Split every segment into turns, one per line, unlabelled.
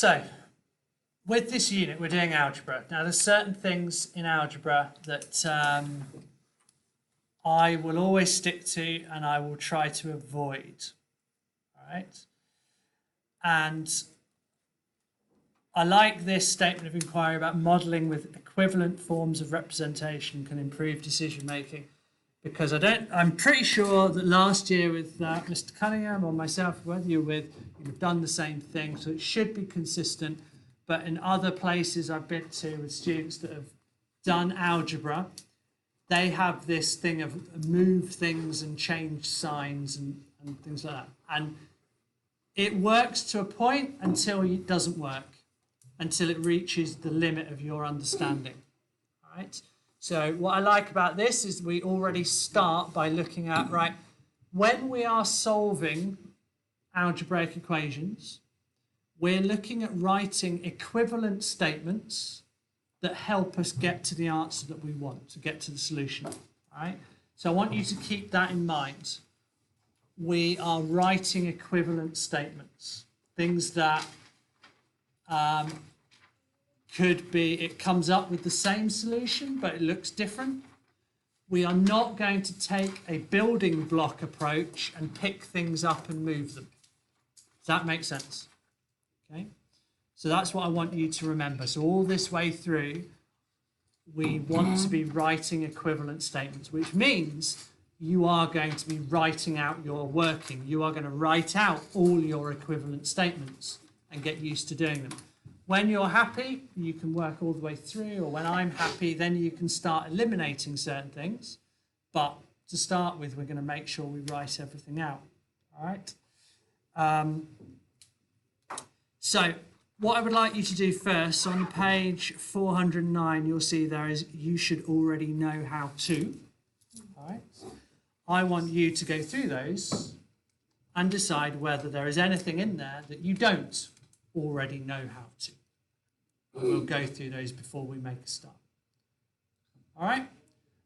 So, with this unit, we're doing algebra. Now, there's certain things in algebra that I will always stick to and I will try to avoid. All right? And I like this statement of inquiry about modelling with equivalent forms of representation can improve decision making, because I'm pretty sure that last year with Mr. Cunningham or myself, whether you're with, you've done the same thing, so it should be consistent. But in other places I've been to with students that have done algebra, they have this thing of move things and change signs and things like that. And it works to a point until it doesn't work, until it reaches the limit of your understanding. All right? So what I like about this is we already start by looking at, right, when we are solving algebraic equations, we're looking at writing equivalent statements that help us get to the answer that we want, to get to the solution. All right? So I want you to keep that in mind. We are writing equivalent statements, things that could be, it comes up with the same solution, but it looks different. We are not going to take a building block approach and pick things up and move them. Does that make sense? Okay. So that's what I want you to remember. So all this way through, we want to be writing equivalent statements, which means you are going to be writing out your working. You are going to write out all your equivalent statements and get used to doing them. When you're happy, you can work all the way through, or when I'm happy, then you can start eliminating certain things. But to start with, we're going to make sure we write everything out. All right? So what I would like you to do first, on page 409, you'll see there is you should already know how to. All right? I want you to go through those and decide whether there is anything in there that you don't already know how to. And we'll go through those before we make a start. All right?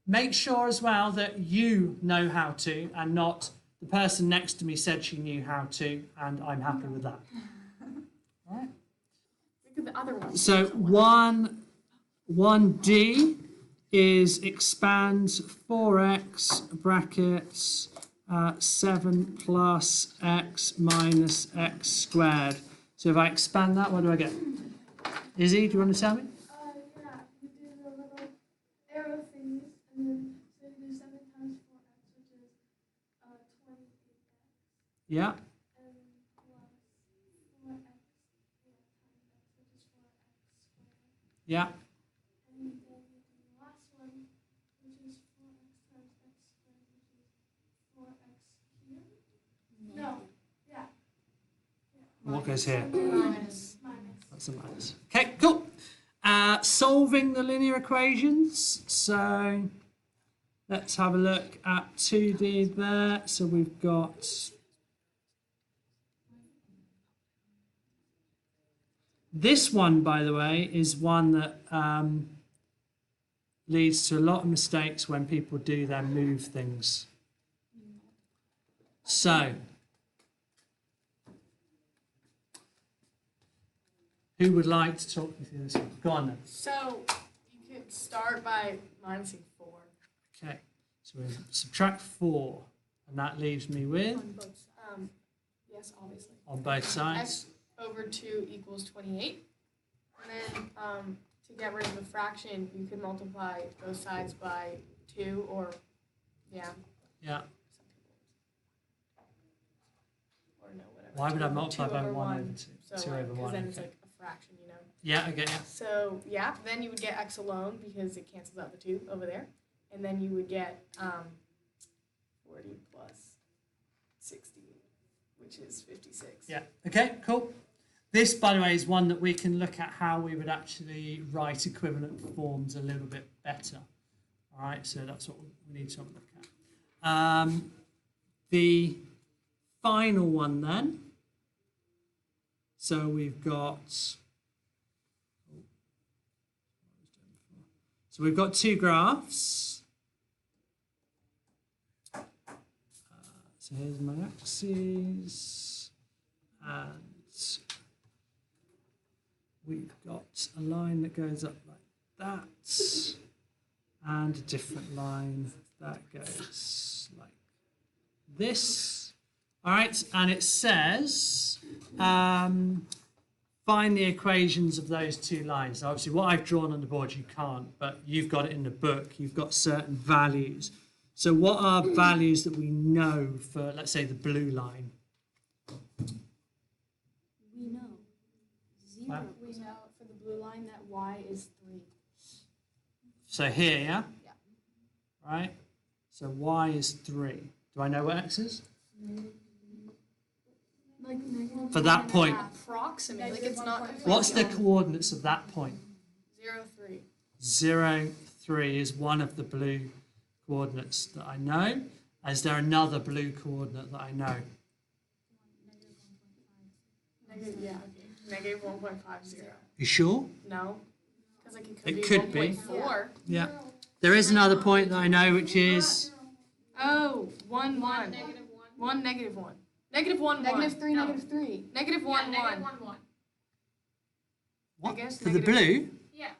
Make sure as well that you know how to and not the person next to me said she knew how to and I'm happy with that. All right?
Look at the other one.
So 1D is expand 4x brackets 7 plus x minus x squared. So if I expand that, what do I get? Izzy, do you want to tell me?
Yeah, you do the little arrow thingies, and then so you do 7 times 4x, which is 28x.
Yeah.
And plus 4x times x, which is 4x squared.
Yeah.
And then you do the last one, which is 4x times x squared, which is 4x cubed. No, yeah.
What goes here?
Minus.
That's a minus. Okay, cool. Solving the linear equations. So let's have a look at 2D there. So we've got this one, by the way, is one that leads to a lot of mistakes when people do their move things. So who would like to talk me through this one? Go on then.
So you could start by minusing 4.
Okay, so we subtract 4, and that leaves me with,
On both, yes, obviously.
on both sides,
X over 2 equals 28. And then to get rid of the fraction, you could multiply both sides by 2 or, yeah.
yeah.
Or no, whatever.
Why would I
2
multiply by
over
1 over 2?
So
2 over 1,
because then it's
okay.
like a fraction, you know.
Yeah, I get you.
So yeah, then you would get x alone because it cancels out the 2 over there. And then you would get 40 plus 60, which is 56.
Yeah, okay, cool. This, by the way, is one that we can look at how we would actually write equivalent forms a little bit better. All right, so that's what we need to have a look at. The final one then. So we've got, so we've got 2 graphs. So here's my axes, and we've got a line that goes up like that, and a different line that goes like this. All right, and it says, find the equations of those two lines. So obviously what I've drawn on the board you can't, but you've got it in the book. You've got certain values. So what are values that we know for, let's say, the blue line?
We know. 0.
Wow.
We know for the blue line that y is 3.
So here, yeah?
Yeah.
Right? So y is 3. Do I know what x is?
Like negative.
For that point.
Approximately. Like it's not.
What's the coordinates of that point?
0, 3.
0, 3 is one of the blue coordinates that I know. Is there another blue coordinate that I know?
Negative, yeah. Negative 1.50.
You sure?
No. Because like
It
it
could
could
be.
be 1.4.
Yeah. There is another point that I know, which is
Oh, 1, 1.
Negative 1.
1, negative 1. Negative 1, 1.
Negative 3,
No.
negative 3.
Negative 1, 1.
1.
what?
guess
For the
negative-
blue?
Yeah.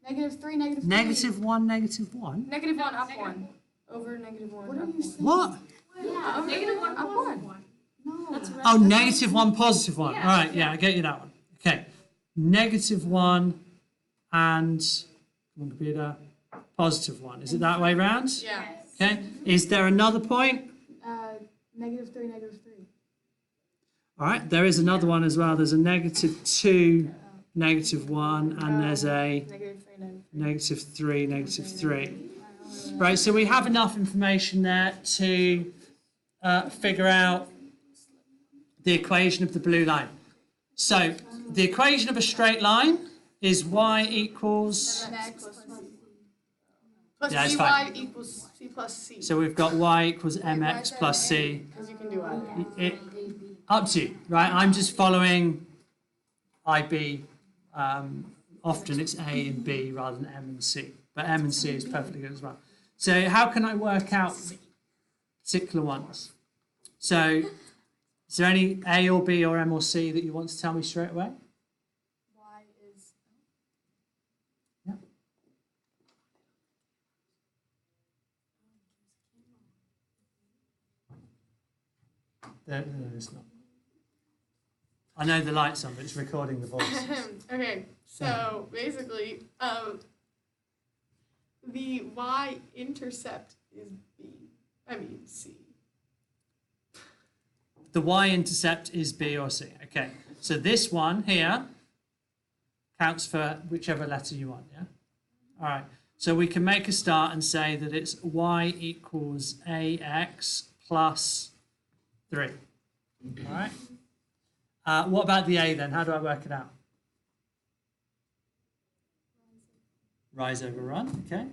Negative 3, negative 3.
Negative 1, negative 1?
Negative 1, up
negative
1. Over negative 1.
What are
up
you
1.
saying?
What?
Yeah.
Negative 1, up 1.
No.
That's right.
Oh, negative 1, positive 1.
Yeah,
All right, yeah, I get you that one. Okay. Negative 1 and, come on, computer, positive 1. Is it that way round?
Yeah.
Okay. Is there another point?
Negative 3, negative 3.
All right, there is another one as well. There's a negative 2, negative 1, and there's a
Negative 3, negative 3.
negative 3, negative 3. Right, so we have enough information there to figure out the equation of the blue line. So the equation of a straight line is y equals,
X plus C. Plus
Yeah, it's
BY
fine.
equals C plus C.
so we've got y equals mx plus c.
Because you can do either.
It, up to you, right? I'm just following IB. Often it's A and B rather than M and C, but M and C is perfectly good as well. So how can I work out particular ones? So is there any A or B or M or C that you want to tell me straight away?
Y is.
Yeah. No, it's not. I know the light's on, but it's recording the voice.
Okay, so basically, the y-intercept is B. I mean C.
The y-intercept is B or C. Okay, so this one here counts for whichever letter you want, yeah? All right, so we can make a start and say that it's y equals ax plus 3. All right? What about the A then? How do I work it out? Rise over run, okay?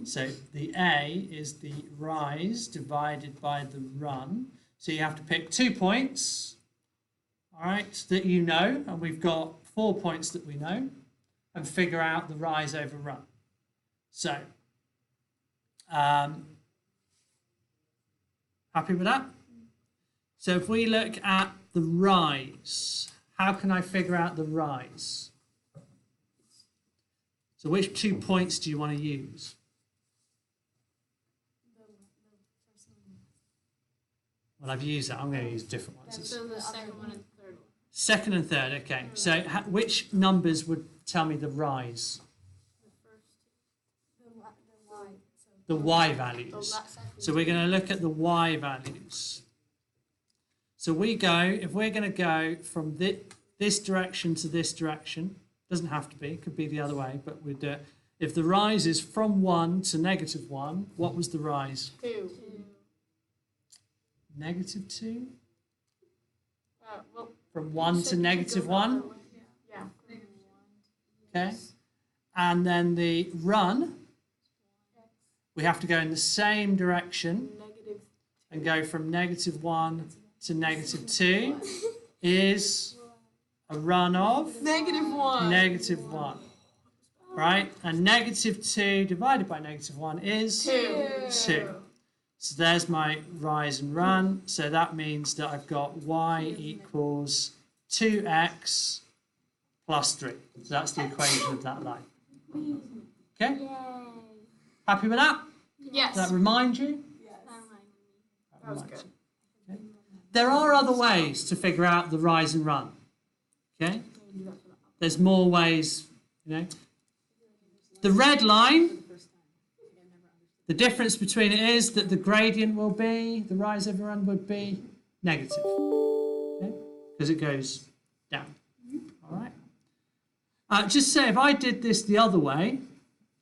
So the A is the rise divided by the run. So you have to pick 2 points, all right, that you know, and we've got 4 points that we know, and figure out the rise over run. So, happy with that? So if we look at the rise, how can I figure out the rise? So which 2 points do you want to use? Well, I've used that. I'm going to use different ones.
So the second one and third one.
Second and third, okay. So which numbers would tell me the rise?
The Y.
The y values. So we're going to look at the y values. So if we're going to go from this direction to this direction, doesn't have to be, it could be the other way, but we'd do it. If the rise is from 1 to negative 1, what was the rise?
2.
Negative 2?
Well,
From 1 to negative 1?
yeah.
Okay. And then the run, we have to go in the same direction
Negative.
and go from negative 1 to negative 2 is a run of
Negative 1.
negative 1. Right? And negative 2 divided by negative 1 is 2. So there's my rise and run. So that means that I've got y equals 2x plus 3. So that's the equation of that line. Okay?
Yay.
Happy with that?
Yes.
Does that remind you?
That was good.
Okay. There are other ways to figure out the rise and run. Okay? There's more ways, you know. The red line, the difference between it is that the gradient will be, the rise over run would be negative. Okay? Because it goes down. All right? Just say if I did this the other way,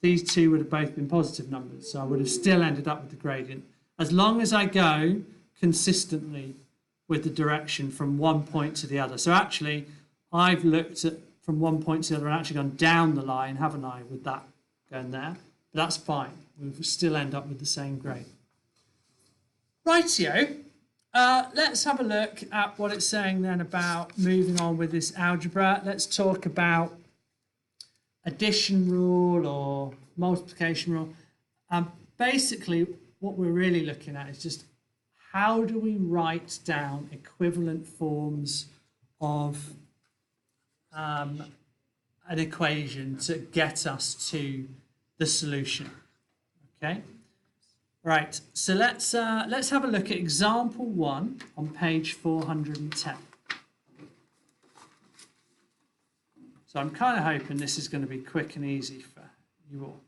these two would have both been positive numbers. So I would have still ended up with the gradient. As long as I go consistently with the direction from one point to the other. So actually, I've looked at from one point to the other and actually gone down the line, haven't I, with that going there. But that's fine. We'll still end up with the same grade. Rightio. Let's have a look at what it's saying then about moving on with this algebra. Let's talk about addition rule or multiplication rule. Basically, what we're really looking at is just how do we write down equivalent forms of an equation to get us to the solution. Okay. Right. So let's have a look at example 1 on page 410. So I'm kind of hoping this is going to be quick and easy for you all.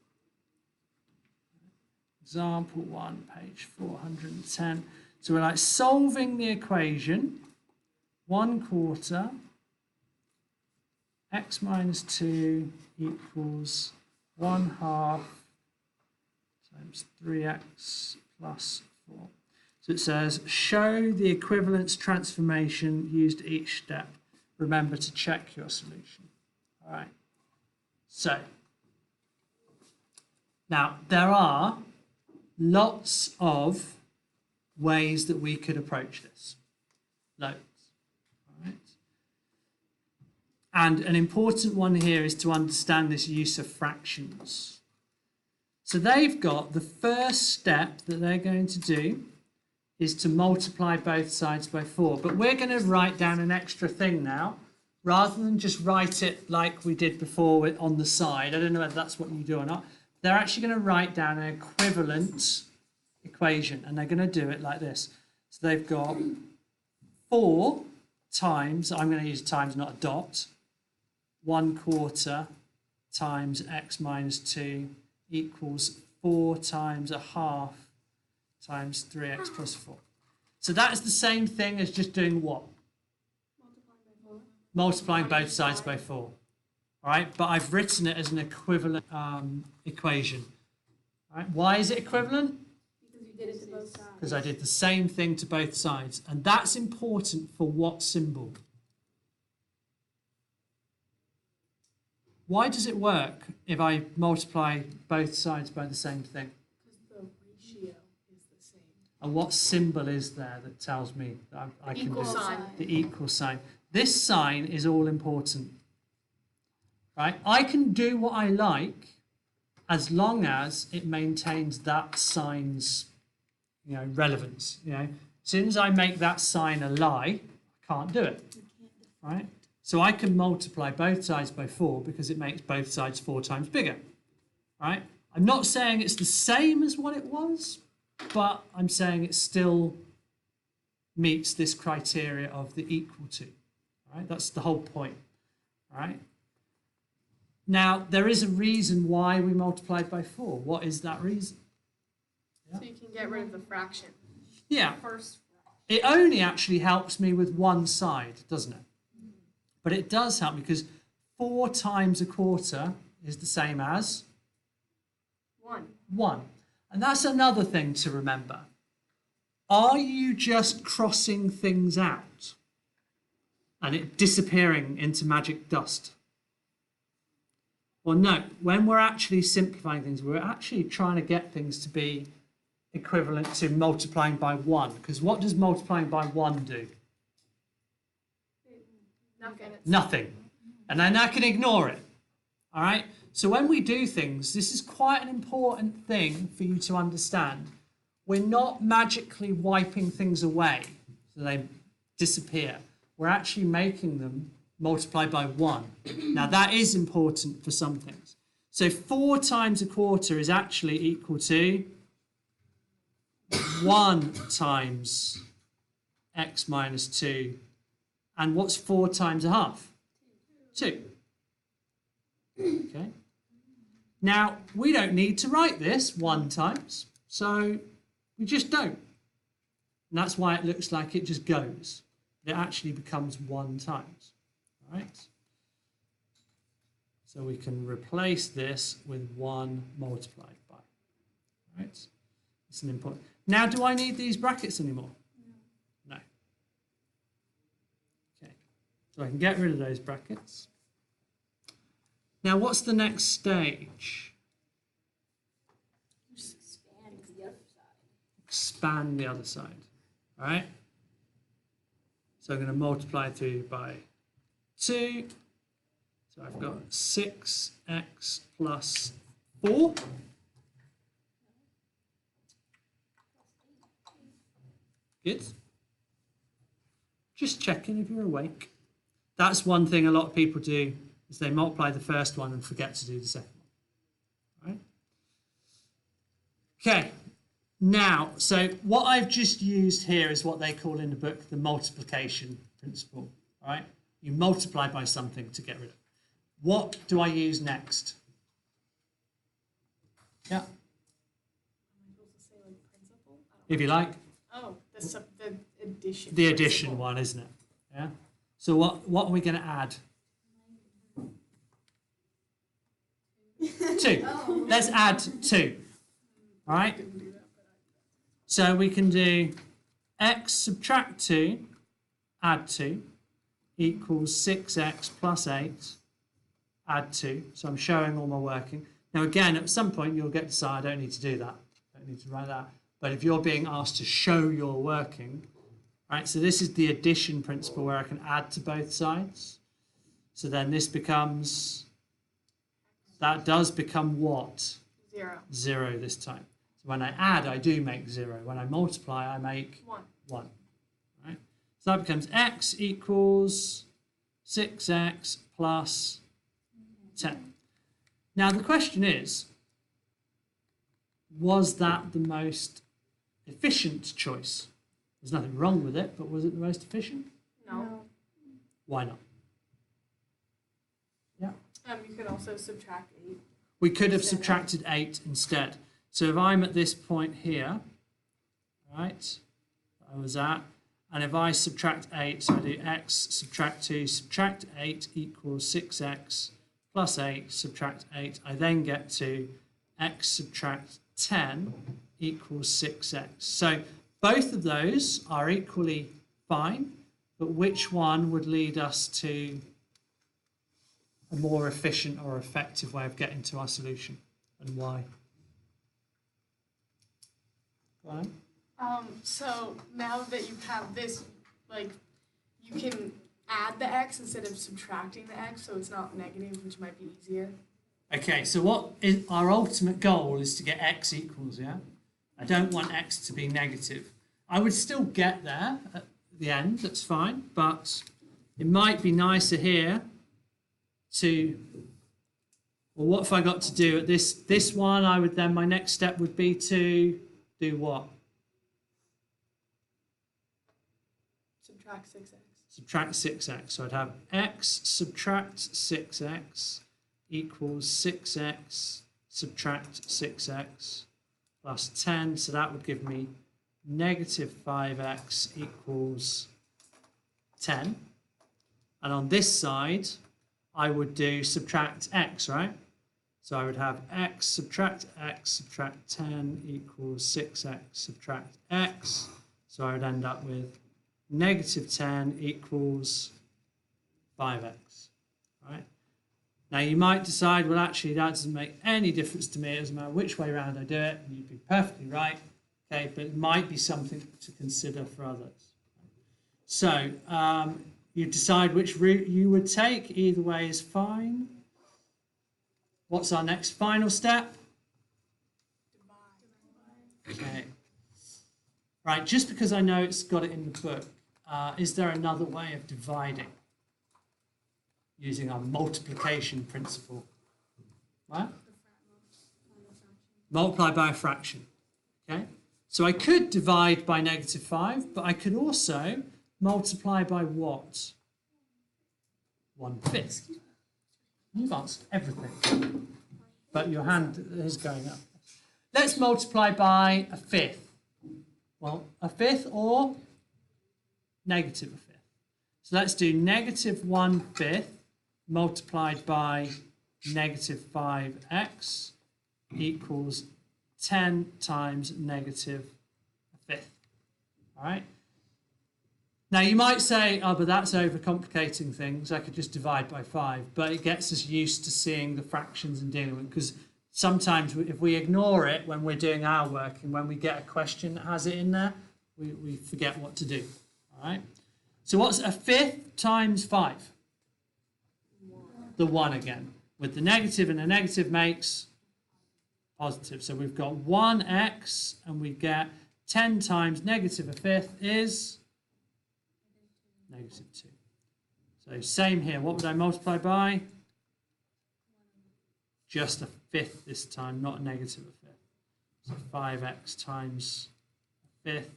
Example 1, page 410. So we're like solving the equation 1/4 x minus 2 equals 1/2 times 3x plus 4. So it says show the equivalence transformation used at each step. Remember to check your solution. All right. So now there are lots of ways that we could approach this. Loads. All right. And an important one here is to understand this use of fractions. So they've got the first step that they're going to do is to multiply both sides by 4. But we're going to write down an extra thing now, rather than just write it like we did before on the side. I don't know whether that's what you do or not. They're actually going to write down an equivalent equation, and they're going to do it like this. So they've got 4 times, I'm going to use times, not a dot, 1/4 times x minus 2 equals 4 times 1/2 times 3x plus 4. So that is the same thing as just doing what? Multiplying both sides by 4. All right, but I've written it as an equivalent equation. All right, why is it equivalent?
Because you did it to both sides.
Because I did the same thing to both sides. And that's important for what symbol? Why does it work if I multiply both sides by the same thing?
Because the ratio is the same.
And what symbol is there that tells me that I can
Equal
do
sign.
the equal sign? This sign is all important. Right? I can do what I like as long as it maintains that sign's, relevance. As soon as I make that sign a lie, I can't do it. Right? So I can multiply both sides by 4 because it makes both sides 4 times bigger. Right? I'm not saying it's the same as what it was, but I'm saying it still meets this criteria of the equal to. Right? That's the whole point. Right? Now, there is a reason why we multiplied by 4. What is that reason?
So you can get rid of the fraction.
Yeah,
First
it only actually helps me with one side, doesn't it? But it does help me because 4 times 1/4 is the same as 1. And that's another thing to remember. Are you just crossing things out and it disappearing into magic dust? Well, no, when we're actually simplifying things, we're actually trying to get things to be equivalent to multiplying by 1. Because what does multiplying by 1 do? Nothing. And then I can ignore it. All right? So when we do things, this is quite an important thing for you to understand. We're not magically wiping things away so they disappear. We're actually making them multiplied by 1. Now that is important for some things. So 4 times a quarter is actually equal to 1 times x minus 2. And what's 4 times a half? 2. Okay. Now, we don't need to write this 1 times, so we just don't. And that's why it looks like it just goes. It actually becomes 1 times. All right? So we can replace this with 1 multiplied by. All right? It's an important. Now, do I need these brackets anymore? No. Okay. So I can get rid of those brackets. Now, what's the next stage?
Just expand the other side.
Expand the other side. All right? So I'm going to multiply through by 2. So I've got 6x plus 4. Good. Just checking if you're awake. That's one thing a lot of people do, is they multiply the first one and forget to do the second one. Right? Okay. Now, so what I've just used here is what they call in the book the multiplication principle. All right? You multiply by something to get rid of. What do I use next? Yeah.
Am I supposed to say like principle?
If you like.
Oh, the addition.
The addition
principle.
one, isn't it? Yeah. So what are we going to add? 2. Let's add 2. All right. So we can do x subtract 2, add 2, equals 6x plus 8, add 2. So I'm showing all my working. Now again, at some point you'll get to say, I don't need to do that. I don't need to write that. But if you're being asked to show your working, right, so this is the addition principle where I can add to both sides. So then this becomes, that does become what?
0.
0 this time. So when I add, I do make 0. When I multiply, I make
1.
1. Right? So that becomes x equals 6x plus 10. Now the question is, was that the most efficient choice? There's nothing wrong with it, but was it the most efficient?
No.
Why not? Yeah.
You could also subtract 8.
We could have
Instead.
subtracted 8 instead. So if I'm at this point here, right, I was at, and if I subtract 8, so I do x subtract 2 subtract 8 equals 6x plus 8 subtract 8, I then get to x subtract 10 equals 6x. So both of those are equally fine, but which one would lead us to a more efficient or effective way of getting to our solution, and why? Why?
So now that you have this, like, you can add the x instead of subtracting the x, so it's not negative, which might be easier.
Okay, so what is our ultimate goal is to get x equals, yeah? I don't want x to be negative. I would still get there at the end, that's fine, but it might be nicer here to, well, what if I got to do at this one, I would then, my next step would be to do what?
Subtract 6x.
Subtract 6x. So I'd have x subtract 6x equals 6x subtract 6x plus 10. So that would give me negative 5x equals 10. And on this side, I would do subtract x, right? So I would have x subtract 10 equals 6x subtract x. So I would end up with negative 10 equals 5x, right? Now you might decide, well, actually that doesn't make any difference to me. It doesn't matter which way around I do it, and you'd be perfectly right, okay? But it might be something to consider for others. So you decide which route you would take. Either way is fine. What's our next final step? Okay. Right, just because I know it's got it in the book, is there another way of dividing? using our multiplication principle. Right? Multiply by a fraction. Okay? So I could divide by -5, but I could also multiply by what? 1/5. You've answered everything, but your hand is going up. Let's multiply by 1/5. Well, 1/5 or -1/5. So let's do -1/5 multiplied by -5x equals 10 times -1/5. All right. Now you might say, oh, but that's overcomplicating things. I could just divide by 5, but it gets us used to seeing the fractions and dealing with it, because sometimes if we ignore it when we're doing our work and when we get a question that has it in there, we forget what to do. All right. So what's 1/5 times 5? 1. The 1 again. With the negative and a negative makes positive. So we've got 1x and we get 10 times -1/5 is -2. So same here. What would I multiply by? Just 1/5 this time, not a -1/5. So 5x times 1/5.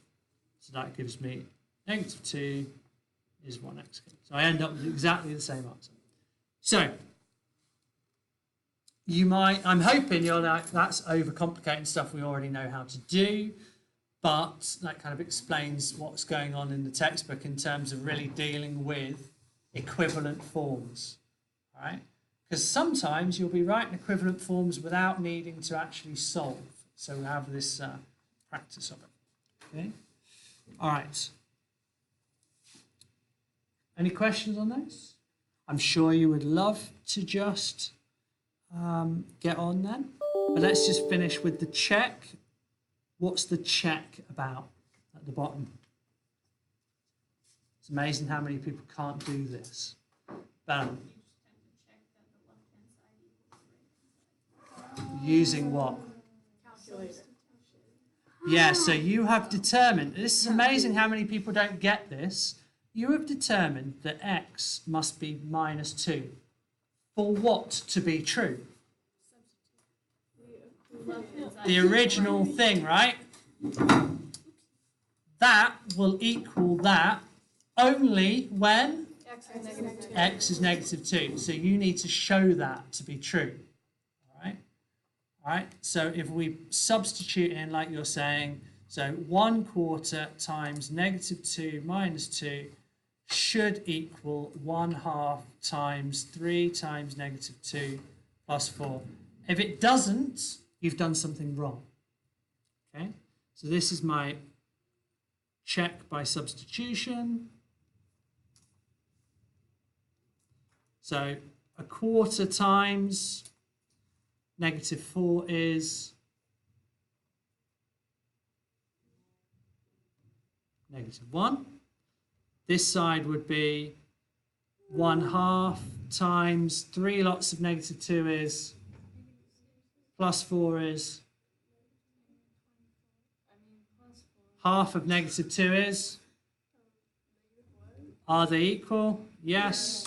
So that gives me -2 is 1x. So I end up with exactly the same answer. So you might, I'm hoping you're like, that's overcomplicating stuff we already know how to do, but that kind of explains what's going on in the textbook in terms of really dealing with equivalent forms, all right? Because sometimes you'll be writing equivalent forms without needing to actually solve. So we have this practice of it, okay? All right. Any questions on this? I'm sure you would love to just get on then. But let's just finish with the check. What's the check about at the bottom? It's amazing how many people can't do this. Using what?
Calculator.
Yeah, so you have determined, this is amazing how many people don't get this. You have determined that x must be -2. For what to be true? The original thing, right? That will equal that only when x is -2. So you need to show that to be true. All right? All right? So if we substitute in, like you're saying, so 1/4 times -2 minus 2 should equal 1/2 times 3 times -2 plus 4. If it doesn't, you've done something wrong. Okay? So this is my check by substitution. So 1/4 times -4 is -1. This side would be 1/2 times 3 lots of -2 is plus 4 is half of -2 is. Are they equal? Yes.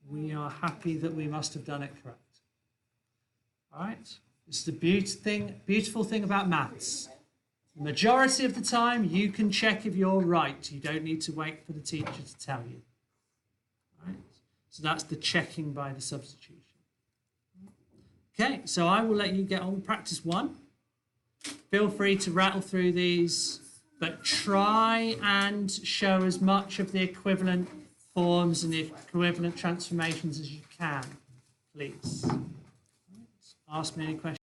We are happy that we must have done it correct. All right. It's the beautiful thing about maths. The majority of the time, you can check if you're right. You don't need to wait for the teacher to tell you. All right. So that's the checking by the substitution. Okay, so I will let you get on with practice 1. Feel free to rattle through these, but try and show as much of the equivalent forms and the equivalent transformations as you can, please. Ask me any questions.